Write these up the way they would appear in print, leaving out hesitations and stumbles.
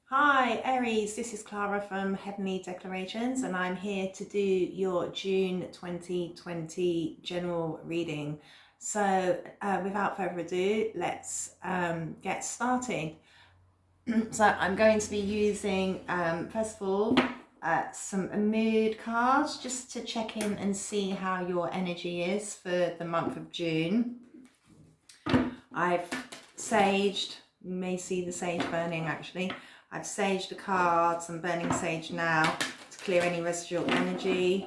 Hi Aries, this is Clara from Heavenly Declarations and I'm here to do your June 2020 general reading. So without further ado, let's get started. So I'm going to be using, first of all, some mood cards just to check in and see how your energy is for the month of June. I've saged, you may see the sage burning actually. I've saged the cards and burning sage now to clear any residual energy.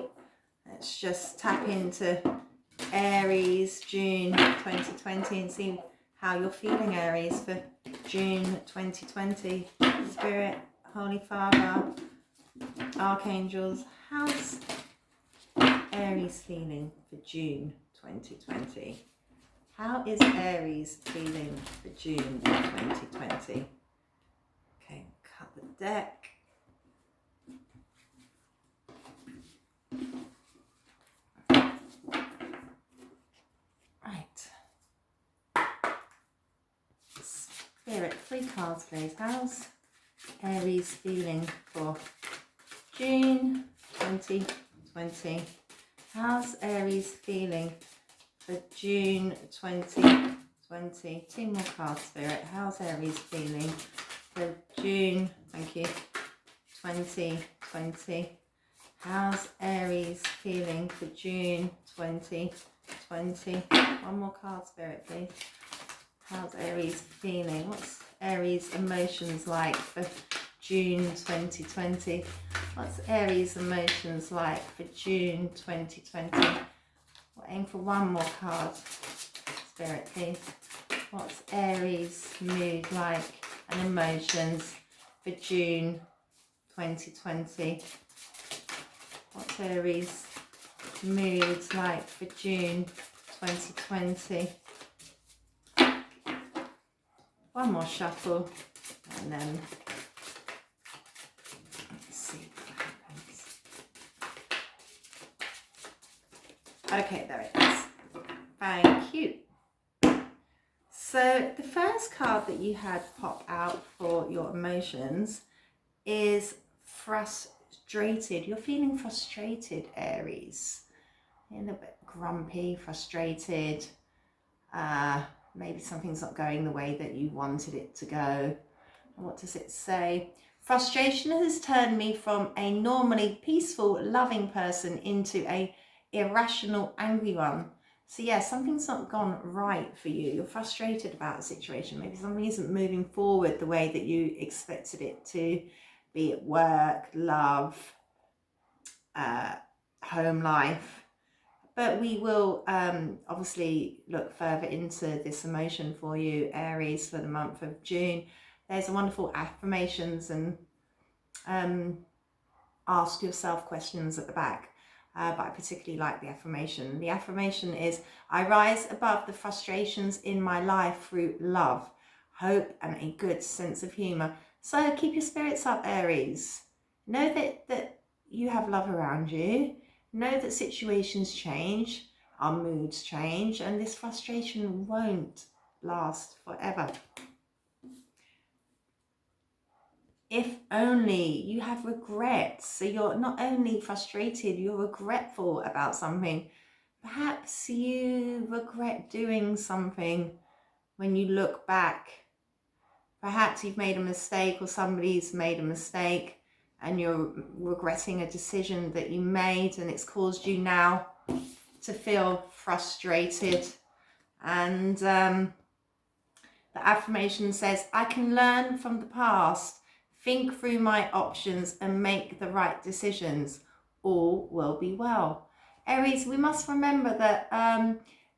Let's just tap into Aries June 2020 and see how you're feeling, Aries, for June 2020. Spirit, Holy Father, Archangels, how's Aries feeling for June 2020? How is Aries feeling for June 2020? Okay, cut the deck. Right. Spirit, 3 cards please. How's Aries feeling for June 2020? How's Aries feeling for June 2020? 2 more cards, Spirit. How's Aries feeling for June, thank you, 2020? How's Aries feeling for June 2020? 1 more card, Spirit, please. How's Aries feeling? What's Aries emotions like for June 2020? What's Aries emotions like for June 2020? We'll aim for 1 more card, Spirit, please. What's Aries mood like and emotions for June 2020? What's Aries mood like for June 2020? 1 more shuffle and then let's see what happens. Okay, there it is. Thank you. So the first card that you had pop out for your emotions is frustrated. You're feeling frustrated, Aries. You're a little bit grumpy, frustrated. Maybe something's not going the way that you wanted it to go. What does it say? Frustration has turned me from a normally peaceful, loving person into a irrational, angry one. So yeah, something's not gone right for you. You're frustrated about a situation. Maybe something isn't moving forward the way that you expected it to, be at work, love, home life. But we will obviously look further into this emotion for you, Aries, for the month of June. There's a wonderful affirmations and ask yourself questions at the back. But I particularly like the affirmation. The affirmation is, I rise above the frustrations in my life through love, hope, and a good sense of humour. So keep your spirits up, Aries. Know that you have love around you. Know that situations change, our moods change, and this frustration won't last forever. If only you have regrets, so you're not only frustrated, you're regretful about something. Perhaps you regret doing something when you look back. Perhaps you've made a mistake or somebody's made a mistake and you're regretting a decision that you made and it's caused you now to feel frustrated. And the affirmation says, I can learn from the past, think through my options and make the right decisions. All will be well. Aries, we must remember that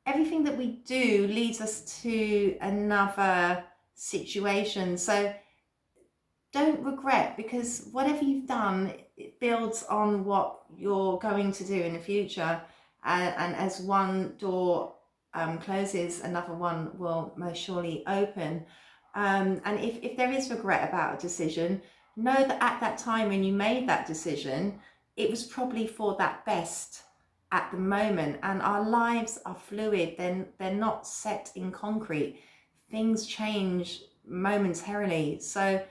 everything that we do leads us to another situation. So don't regret, because whatever you've done, it builds on what you're going to do in the future. And as one door closes, another one will most surely open. And if there is regret about a decision, know that at that time when you made that decision, it was probably for that best at the moment. And our lives are fluid, they're not set in concrete. Things change momentarily. So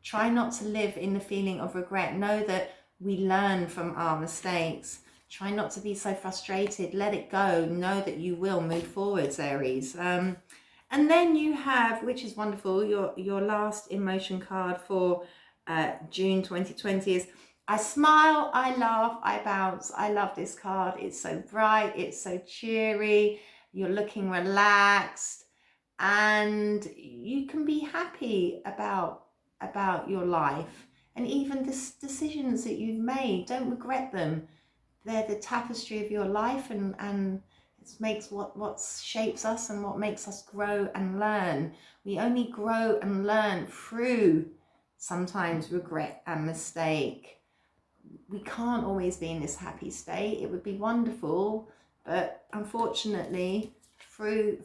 Try not to live in the feeling of regret. Know that we learn from our mistakes. Try not to be so frustrated. Let it go. Know that you will move forwards, Aries. And then you have, which is wonderful, your last emotion card for June 2020 is I smile, I laugh, I bounce. I love this card. It's so bright, it's so cheery. You're looking relaxed, and you can be happy about your life, and even the decisions that you've made. Don't regret them. They're the tapestry of your life, and it makes what shapes us and what makes us grow and learn. We only grow and learn through sometimes regret and mistake. We can't always be in this happy state. It would be wonderful, but unfortunately, through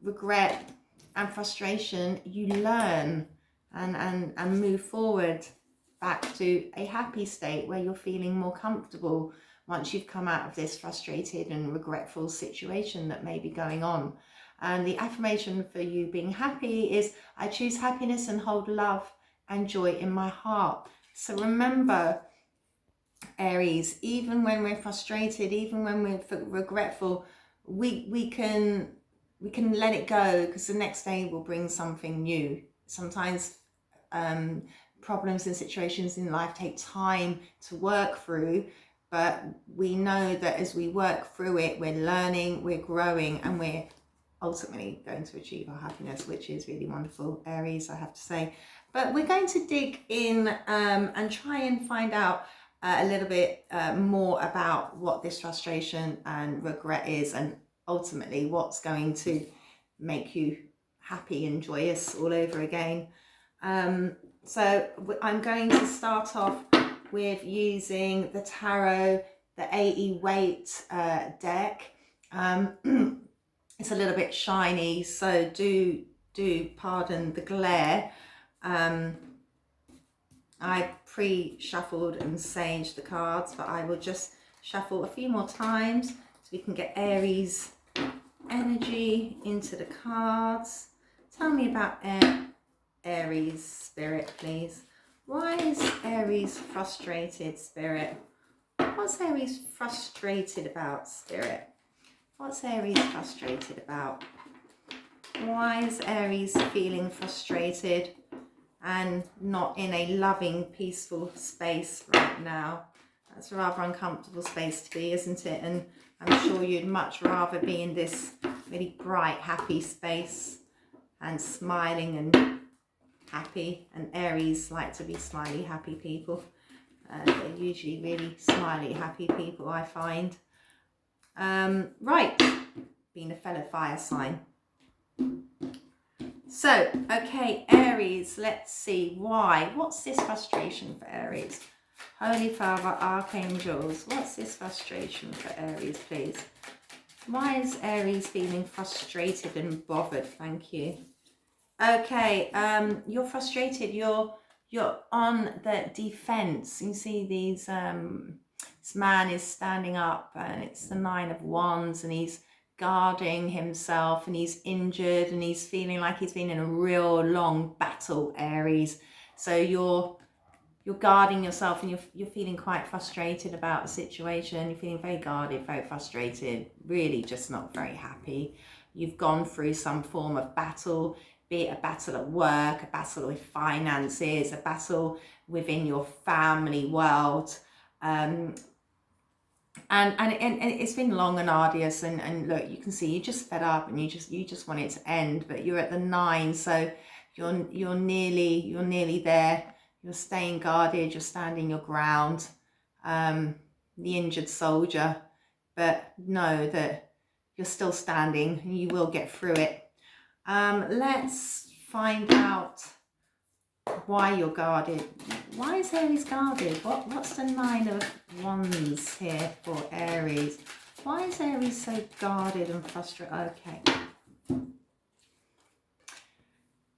regret and frustration, you learn and move forward back to a happy state where you're feeling more comfortable once you've come out of this frustrated and regretful situation that may be going on. And the affirmation for you being happy is, I choose happiness and hold love and joy in my heart. So remember, Aries, even when we're frustrated, even when we're regretful, we can let it go, because the next day will bring something new. Sometimes problems and situations in life take time to work through, but we know that as we work through it, we're learning, we're growing, and we're ultimately going to achieve our happiness, which is really wonderful, Aries, I have to say. But we're going to dig in and try and find out a little bit more about what this frustration and regret is, and ultimately what's going to make you happy and joyous all over again. So I'm going to start off with using the tarot, the AE Weight deck. It's a little bit shiny, so do pardon the glare. I pre-shuffled and saged the cards, but I will just shuffle a few more times so we can get Aries energy into the cards. Tell me about Aries, Spirit, please. Why is Aries frustrated, Spirit? What's Aries frustrated about, Spirit? What's Aries frustrated about? Why is Aries feeling frustrated and not in a loving, peaceful space right now? That's a rather uncomfortable space to be, isn't it? And I'm sure you'd much rather be in this really bright, happy space and smiling and happy. And Aries like to be smiley, happy people. They're usually really smiley, happy people, I find. Right, being a fellow fire sign. So, okay, Aries, let's see why. What's this frustration for Aries? Holy Father, Archangels, what's this frustration for Aries, please? Why is Aries feeling frustrated and bothered? Thank you. Okay, you're frustrated. You're on the defense. You see these, this man is standing up, and it's the Nine of Wands, and he's guarding himself, and he's injured, and he's feeling like he's been in a real long battle, Aries. So you're guarding yourself, and you're feeling quite frustrated about the situation. You're feeling very guarded, very frustrated, really just not very happy. You've gone through some form of battle, be it a battle at work, a battle with finances, a battle within your family world. And it's been long and arduous, and look, you can see you just fed up, and you just want it to end, but you're at the 9, so you're nearly there. You're staying guarded, you're standing your ground, the injured soldier, but know that you're still standing and you will get through it. Let's find out why you're guarded. Why is Aries guarded? What's the 9 of Wands here for Aries? Why is Aries so guarded and frustrated? Okay.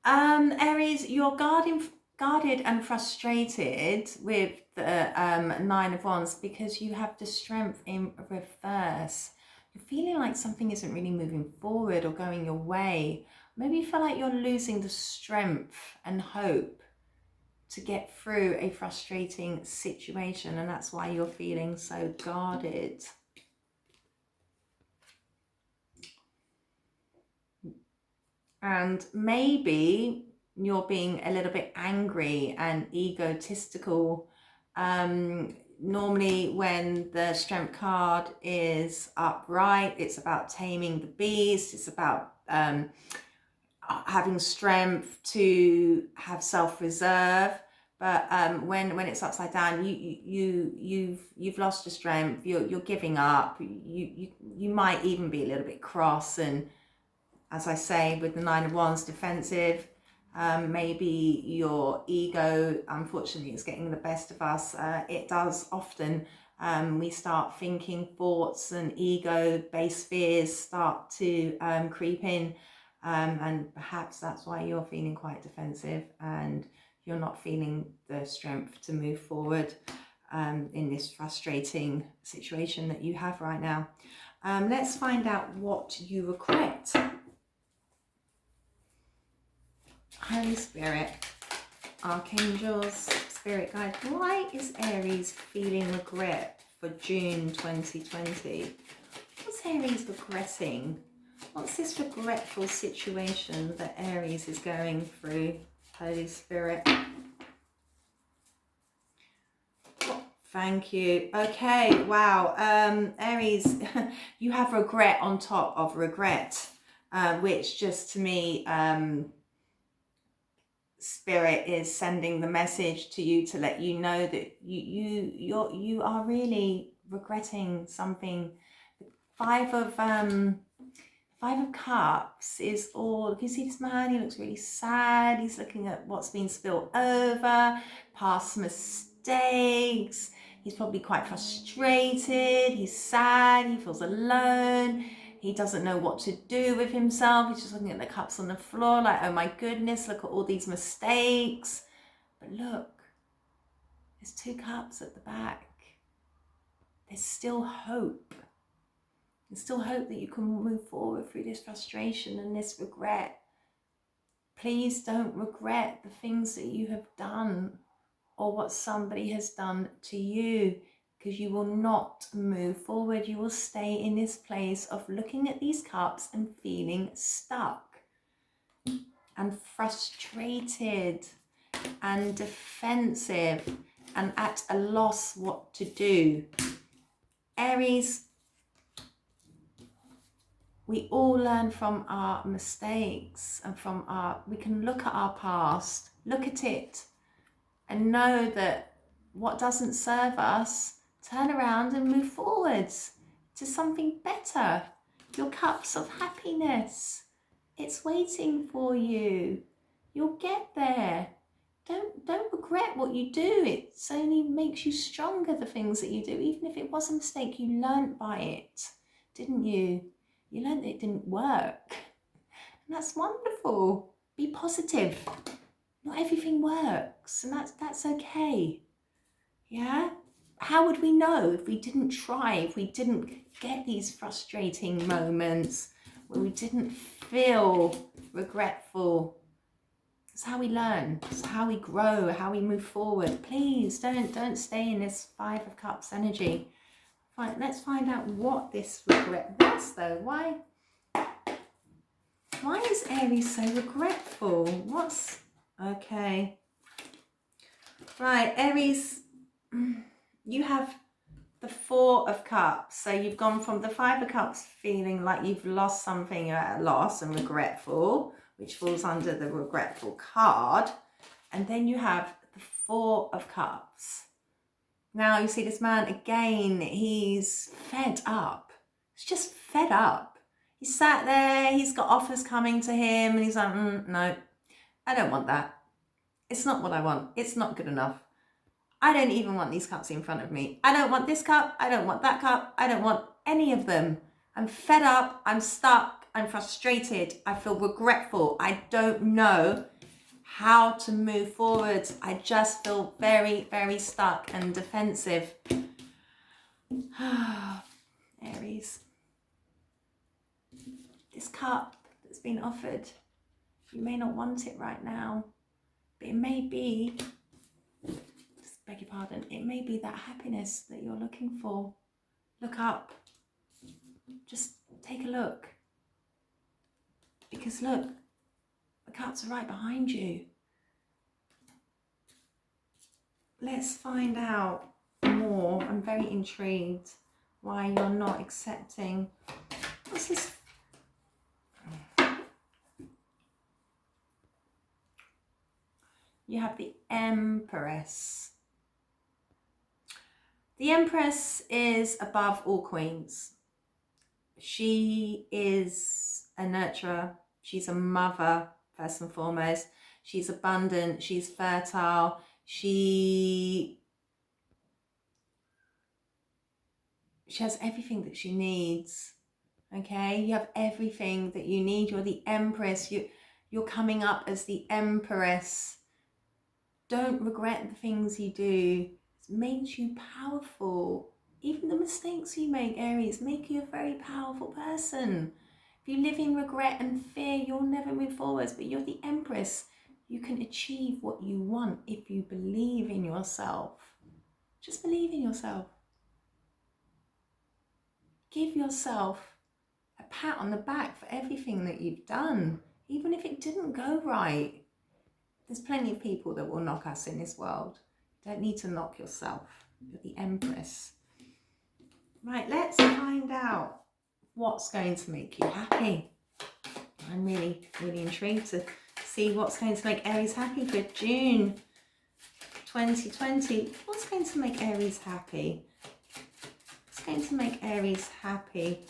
Aries, you're guarded and frustrated with the 9 of Wands because you have the Strength in reverse. You're feeling like something isn't really moving forward or going your way. Maybe you feel like you're losing the strength and hope to get through a frustrating situation, and that's why you're feeling so guarded. And maybe you're being a little bit angry and egotistical. Normally when the strength card is upright, it's about taming the beast. It's about having strength to have self-reserve. But when it's upside down, you've lost your strength. You're giving up. You might even be a little bit cross, and as I say, with the Nine of Wands, defensive. Maybe your ego, unfortunately, is getting the best of us. It does often. We start thinking thoughts, and ego-based fears start to creep in. And perhaps that's why you're feeling quite defensive and you're not feeling the strength to move forward in this frustrating situation that you have right now. Let's find out what you regret. Holy Spirit, Archangels, Spirit Guide, why is Aries feeling regret for June 2020? What's Aries regretting? What's this regretful situation that Aries is going through? Holy Spirit. Oh, thank you. Okay, wow. Aries, you have regret on top of regret, which just to me, Spirit is sending the message to you to let you know that you are really regretting something. Five of Cups is all, can you see this man? He looks really sad. He's looking at what's been spilled over, past mistakes. He's probably quite frustrated. He's sad. He feels alone. He doesn't know what to do with himself. He's just looking at the cups on the floor like, oh my goodness, look at all these mistakes. But look, there's 2 cups at the back. There's still hope. There's still hope that you can move forward through this frustration and this regret. Please don't regret the things that you have done or what somebody has done to you, because you will not move forward. You will stay in this place of looking at these cups and feeling stuck and frustrated and defensive and at a loss what to do. Aries, we all learn from our mistakes and we can look at our past, look at it and know that what doesn't serve us, turn around and move forwards to something better. Your cups of happiness, it's waiting for you. You'll get there. Don't regret what you do. It only makes you stronger, the things that you do. Even if it was a mistake, you learnt by it, didn't you? You learnt that it didn't work. And that's wonderful. Be positive. Not everything works, and that's okay. Yeah? How would we know if we didn't try, if we didn't get these frustrating moments where we didn't feel regretful? It's how we learn, it's how we grow, how we move forward. Please don't stay in this 5 of Cups energy. Right, let's find out what this regret was though. Why is Aries so regretful? Okay. Right, Aries, you have the 4 of Cups. So you've gone from the 5 of Cups feeling like you've lost something, you're at a loss and regretful, which falls under the regretful card. And then you have the 4 of Cups. Now you see this man again, he's fed up. He's just fed up. He's sat there, he's got offers coming to him and he's like, no, I don't want that. It's not what I want. It's not good enough. I don't even want these cups in front of me. I don't want this cup. I don't want that cup. I don't want any of them. I'm fed up. I'm stuck. I'm frustrated. I feel regretful. I don't know how to move forward. I just feel very, very stuck and defensive. Aries. This cup that's been offered, you may not want it right now, but it may be sudden, it may be that happiness that you're looking for. Look up. Just take a look. Because look, the cups are right behind you. Let's find out more. I'm very intrigued why you're not accepting. What's this? You have the Empress. The Empress is above all queens. She is a nurturer. She's a mother, first and foremost. She's abundant. She's fertile. She has everything that she needs. Okay, you have everything that you need. You're the Empress. You're coming up as the Empress. Don't regret the things you do. It makes you powerful. Even the mistakes you make, Aries, make you a very powerful person. If you live in regret and fear, you'll never move forwards. But you're the Empress. You can achieve what you want if you believe in yourself. Just believe in yourself. Give yourself a pat on the back for everything that you've done, even if it didn't go right. There's plenty of people that will knock us in this world. You don't need to knock yourself. You're the Empress. Right, let's find out what's going to make you happy. I'm really, really intrigued to see what's going to make Aries happy for June 2020. What's going to make Aries happy? What's going to make Aries happy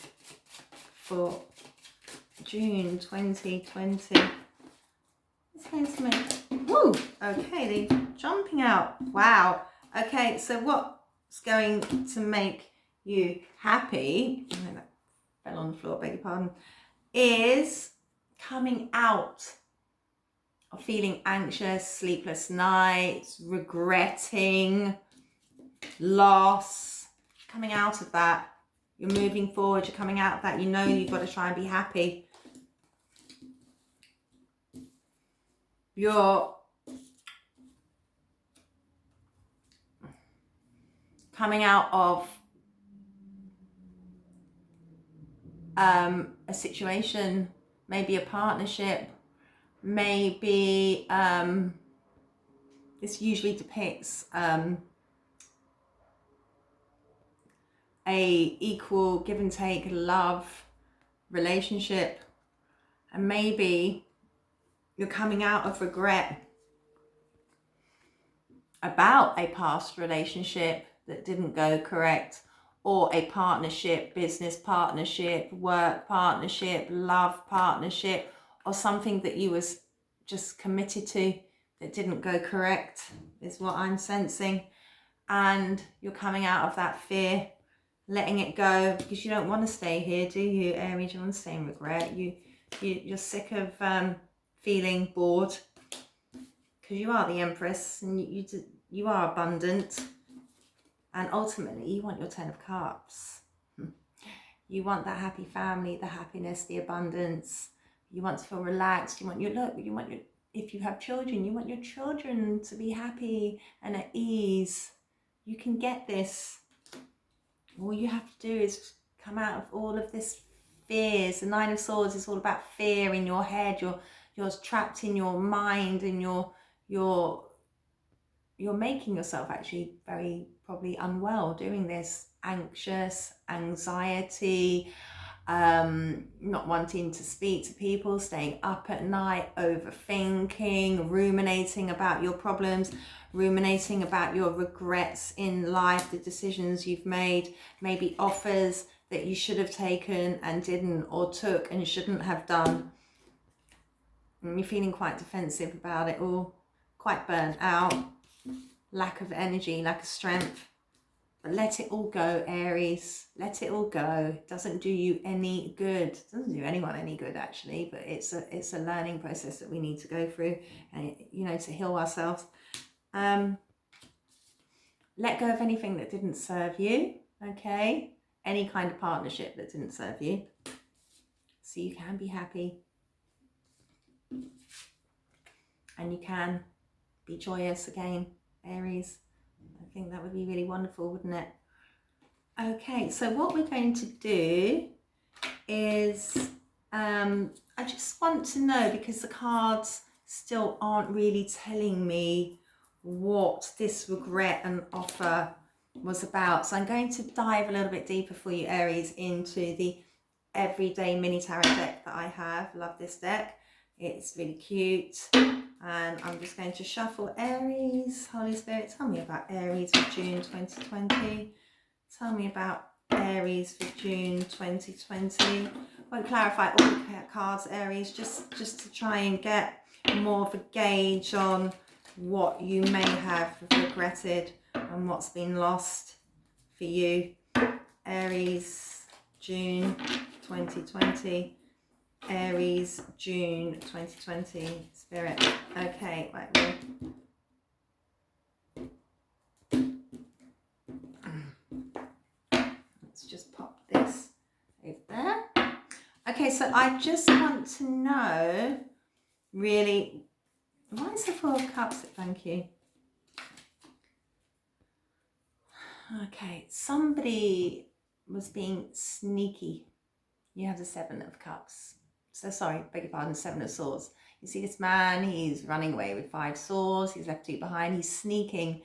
for June 2020? It's going to make, woo, okay, they're jumping out. Wow. Okay, so what's going to make you happy, oh, that fell on the floor, beg your pardon, is coming out of feeling anxious, sleepless nights, regretting, loss, coming out of that. You're moving forward, you're coming out of that. You know you've got to try and be happy. You're coming out of a situation, maybe a partnership, maybe this usually depicts a equal give and take love relationship, and maybe you're coming out of regret about a past relationship that didn't go correct, or a partnership, business partnership, work partnership, love partnership, or something that you was just committed to that didn't go correct, is what I'm sensing. And you're coming out of that fear, letting it go, because you don't want to stay here, do you, Aries? You want to stay in regret. You're sick of feeling bored, because you are the Empress, and you are abundant, and ultimately you want your 10 of Cups. You want that happy family, the happiness, the abundance. You want to feel relaxed. You want if you have children, you want your children to be happy and at ease. You can get this. All you have to do is come out of all of this fears. The Nine of Swords is all about fear in your head. You're trapped in your mind, and you're making yourself actually very probably unwell doing this. Anxious, anxiety, not wanting to speak to people, staying up at night, overthinking, ruminating about your problems, ruminating about your regrets in life, the decisions you've made, maybe offers that you should have taken and didn't, or took and shouldn't have done. And you're feeling quite defensive about it all, quite burnt out, lack of energy, lack of strength. But let it all go, Aries. Let it all go. It doesn't do you any good. It doesn't do anyone any good, actually. But it's a learning process that we need to go through, and to heal ourselves. Let go of anything that didn't serve you. Okay, any kind of partnership that didn't serve you, so you can be happy, and you can be joyous again, Aries. think that would be really wonderful, wouldn't it? Okay, so what we're going to do is, I just want to know, because the cards still aren't really telling me what this regret and offer was about. So I'm going to dive a little bit deeper for you, Aries, into the everyday mini tarot deck that I have. Love this deck. It's really cute. And I'm just going to shuffle Aries. Holy Spirit, tell me about Aries for June 2020. Tell me about Aries for June 2020. I won't clarify all the cards, Aries, just to try and get more of a gauge on what you may have regretted and what's been lost for you. Aries, June 2020. Aries, June 2020. Spirit. Okay, right. Let's just pop this over there. Okay, so I just want to know, really, why is the Four of Cups? Thank you. Okay, somebody was being sneaky. You have the Seven of Cups. So sorry, beg your pardon, Seven of Swords. You see this man, he's running away with 5 swords. He's left 2 behind. He's sneaking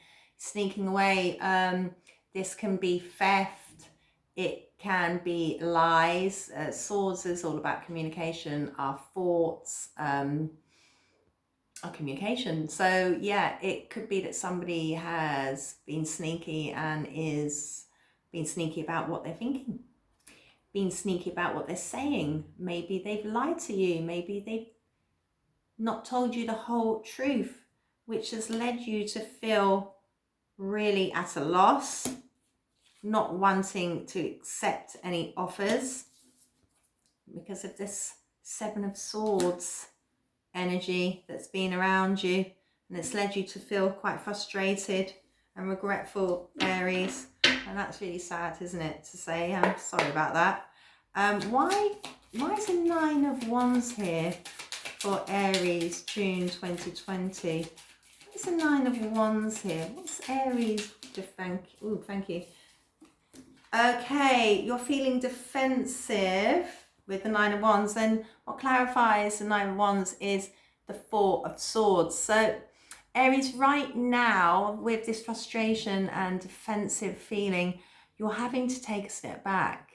away. This can be theft. It can be lies. Swords is all about communication. Our thoughts, our communication. So yeah, it could be that somebody has been sneaky and is being sneaky about what they're thinking, being sneaky about what they're saying. Maybe they've lied to you. Maybe they've not told you the whole truth, which has led you to feel really at a loss, not wanting to accept any offers because of this Seven of Swords energy that's been around you, and it's led you to feel quite frustrated and regretful, Aries. And that's really sad, isn't it, to say? I'm sorry about that. Why is a 9 of Wands here for Aries, June 2020? What is a 9 of Wands here? What's Aries to thank you? Ooh, thank you. Okay, you're feeling defensive with the 9 of Wands. Then what clarifies the 9 of Wands is the 4 of Swords. So Aries, right now, with this frustration and defensive feeling, you're having to take a step back.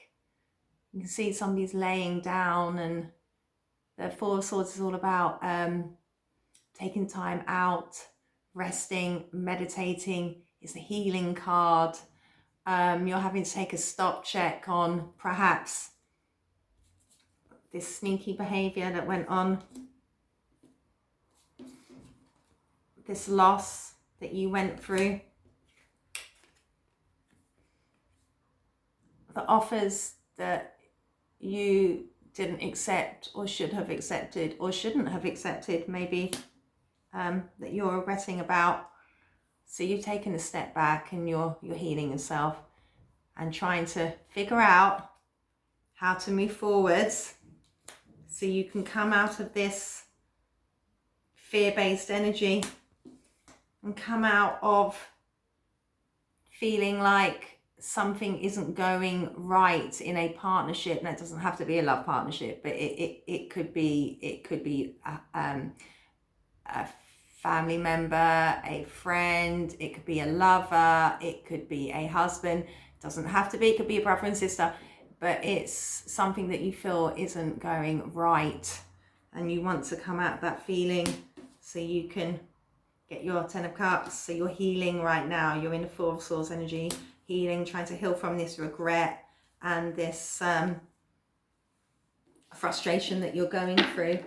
You can see somebody's laying down, and the 4 of Swords is all about taking time out, resting, meditating. It's a healing card. You're having to take a stop check on perhaps this sneaky behavior that went on, this loss that you went through, the offers that you didn't accept or should have accepted or shouldn't have accepted, maybe, that you're regretting about. So you've taken a step back and you're healing yourself and trying to figure out how to move forwards so you can come out of this fear-based energy and come out of feeling like something isn't going right in a partnership. And it doesn't have to be a love partnership, but it could be a family member, a friend, it could be a lover, it could be a husband. It doesn't have to be, it could be a brother and sister, but it's something that you feel isn't going right and you want to come out of that feeling so you can get your 10 of Cups. So you're healing right now. You're in the 4 of Swords energy, healing, trying to heal from this regret and this frustration that you're going through.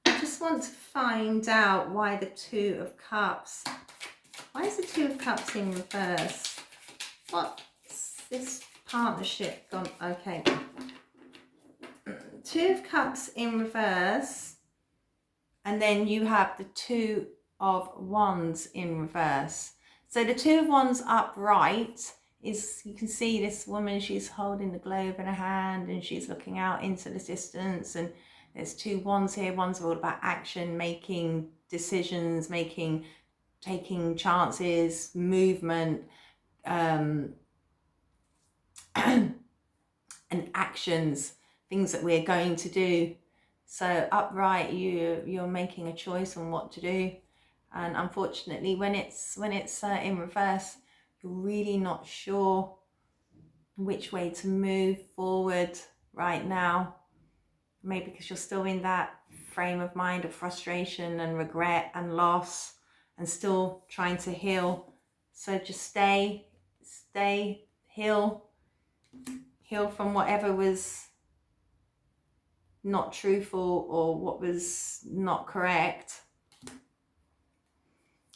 I just want to find out why the 2 of Cups. Why is the 2 of Cups in reverse? What's this partnership gone? Okay. 2 of Cups in reverse. And then you have the 2 of Wands in reverse. So the 2 of Wands upright is, you can see this woman, she's holding the globe in her hand and she's looking out into the distance, and there's 2 wands here. Wands are all about action, making decisions, taking chances, movement, and actions, things that we're going to do. So upright, you're making a choice on what to do, and unfortunately, when it's in reverse, you're really not sure which way to move forward right now. Maybe because you're still in that frame of mind of frustration and regret and loss, and still trying to heal. So just stay, heal from whatever was not truthful or what was not correct.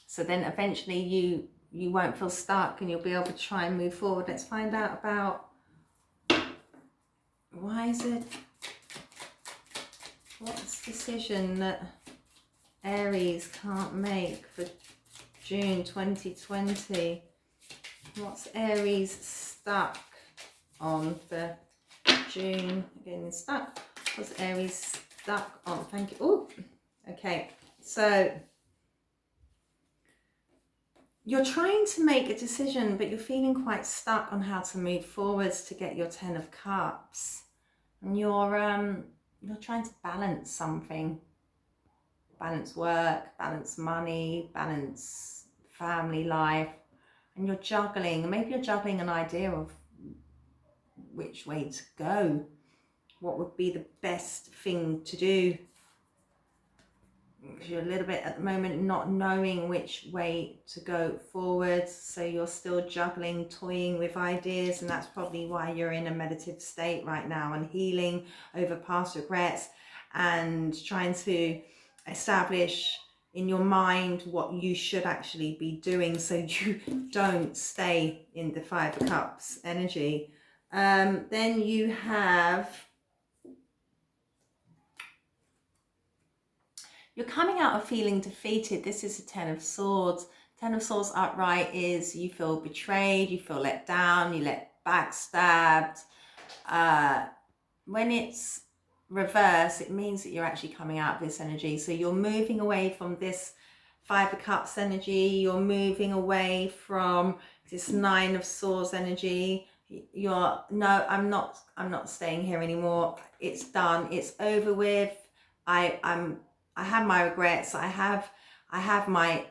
So then eventually you won't feel stuck and you'll be able to try and move forward. Let's find out about what's the decision that Aries can't make for June 2020. What's Aries stuck on for June? Again, stuck. What's Aries stuck on? Thank you. Oh, okay. So you're trying to make a decision, but you're feeling quite stuck on how to move forwards to get your 10 of Cups. And you're trying to balance something. Balance work, balance money, balance family life. And you're juggling. Maybe you're juggling an idea of which way to go. What would be the best thing to do? You're a little bit at the moment not knowing which way to go forward, so you're still juggling, toying with ideas, and that's probably why you're in a meditative state right now and healing over past regrets and trying to establish in your mind what you should actually be doing so you don't stay in the 5 of Cups energy. Then you have, you're coming out of feeling defeated. This is a 10 of Swords. 10 of Swords upright is you feel betrayed, you feel let down, you let backstabbed. When it's reverse, it means that you're actually coming out of this energy. So you're moving away from this 5 of Cups energy. You're moving away from this 9 of Swords energy. You're, no, I'm not staying here anymore. It's done. It's over with. I have my regrets. I have my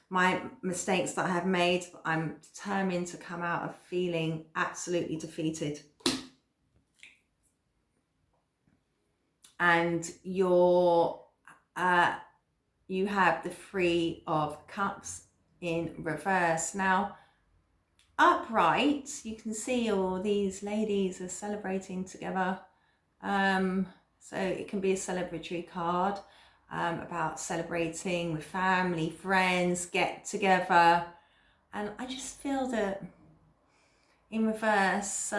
my mistakes that I have made. But I'm determined to come out of feeling absolutely defeated. And you have the 3 of Cups in reverse. Now, upright, you can see all these ladies are celebrating together. So it can be a celebratory card about celebrating with family, friends, get together. And I just feel that in reverse,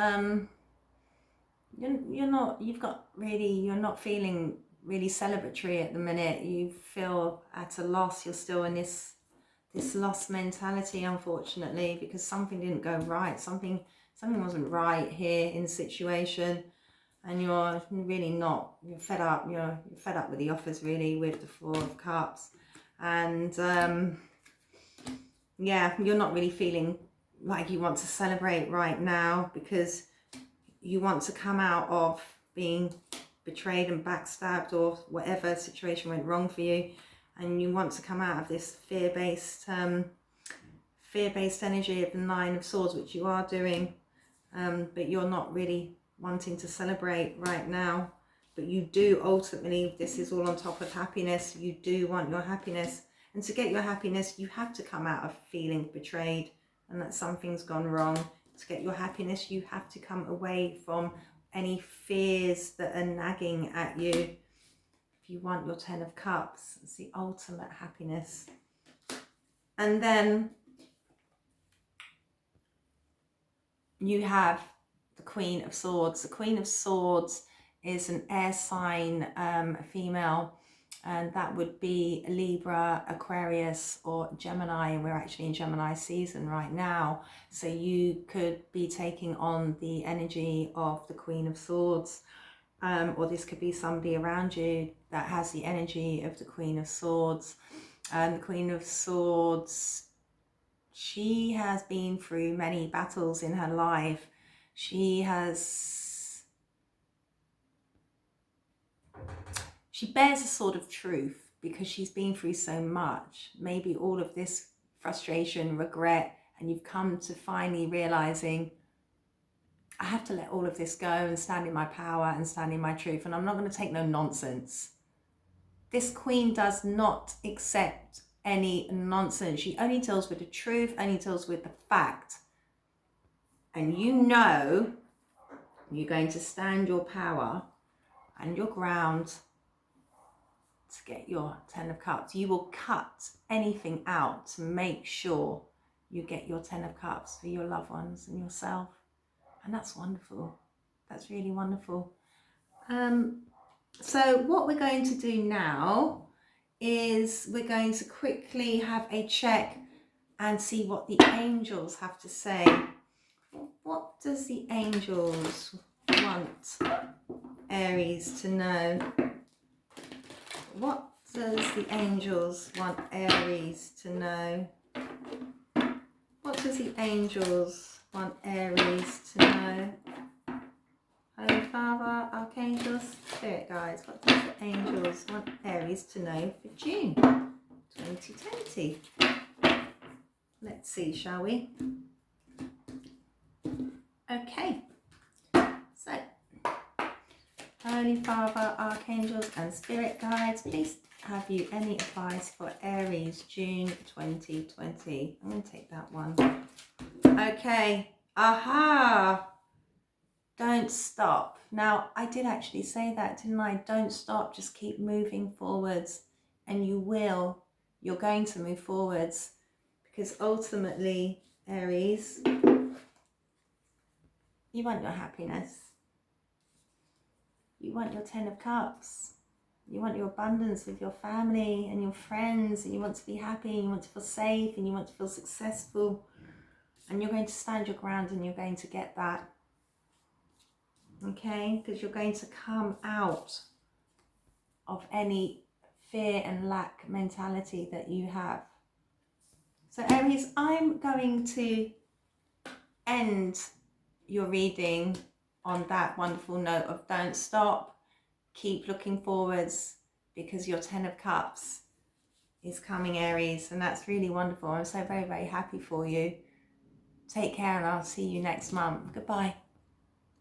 you're not feeling really celebratory at the minute. You feel at a loss. You're still in this lost mentality, unfortunately, because something didn't go right. Something wasn't right here in the situation. And you're really not, you're fed up, you're fed up with the offers, really, with the 4 of Cups. And yeah, you're not really feeling like you want to celebrate right now, because you want to come out of being betrayed and backstabbed or whatever situation went wrong for you, and you want to come out of this fear-based energy of the 9 of Swords, which you are doing, but you're not really wanting to celebrate right now. But you do ultimately, this is all on top of happiness, you do want your happiness, and to get your happiness you have to come out of feeling betrayed and that something's gone wrong. To get your happiness you have to come away from any fears that are nagging at you. If you want your 10 of Cups, it's the ultimate happiness. And then you have the Queen of Swords. The Queen of Swords is an air sign, female, and that would be Libra, Aquarius, or Gemini, and we're actually in Gemini season right now. So you could be taking on the energy of the Queen of Swords, or this could be somebody around you that has the energy of the Queen of Swords. The Queen of Swords She has been through many battles in her life. She bears a sword of truth because she's been through so much. Maybe all of this frustration, regret, and you've come to finally realizing, I have to let all of this go and stand in my power and stand in my truth, and I'm not going to take no nonsense. This queen does not accept any nonsense. She only deals with the truth, only deals with the fact. And you know you're going to stand your power and your ground to get your 10 of cups. You will cut anything out to make sure you get your 10 of cups for your loved ones and yourself. And that's wonderful. That's really wonderful. So what we're going to do now is we're going to quickly have a check and see what the angels have to say. What does the angels want Aries to know? What does the angels want Aries to know? What does the angels want Aries to know? Holy Father, Archangels, Spirit Guides, what does the angels want Aries to know for June 2020? Let's see, shall we? Okay, so Holy Father, Archangels and Spirit Guides, please have you any advice for Aries June 2020? I'm going to take that one. Okay, aha! Don't stop. Now, I did actually say that, didn't I? Don't stop, just keep moving forwards, and you will. You're going to move forwards, because ultimately, Aries, you want your happiness. You want your 10 of cups. You want your abundance with your family and your friends, and you want to be happy, and you want to feel safe, and you want to feel successful, and you're going to stand your ground, and you're going to get that. Okay, because you're going to come out of any fear and lack mentality that you have. So Aries, I'm going to end your reading on that wonderful note of don't stop, keep looking forwards, because your 10 of cups is coming, Aries, and that's really wonderful. I'm so very, very happy for you. Take care, and I'll see you next month. Goodbye.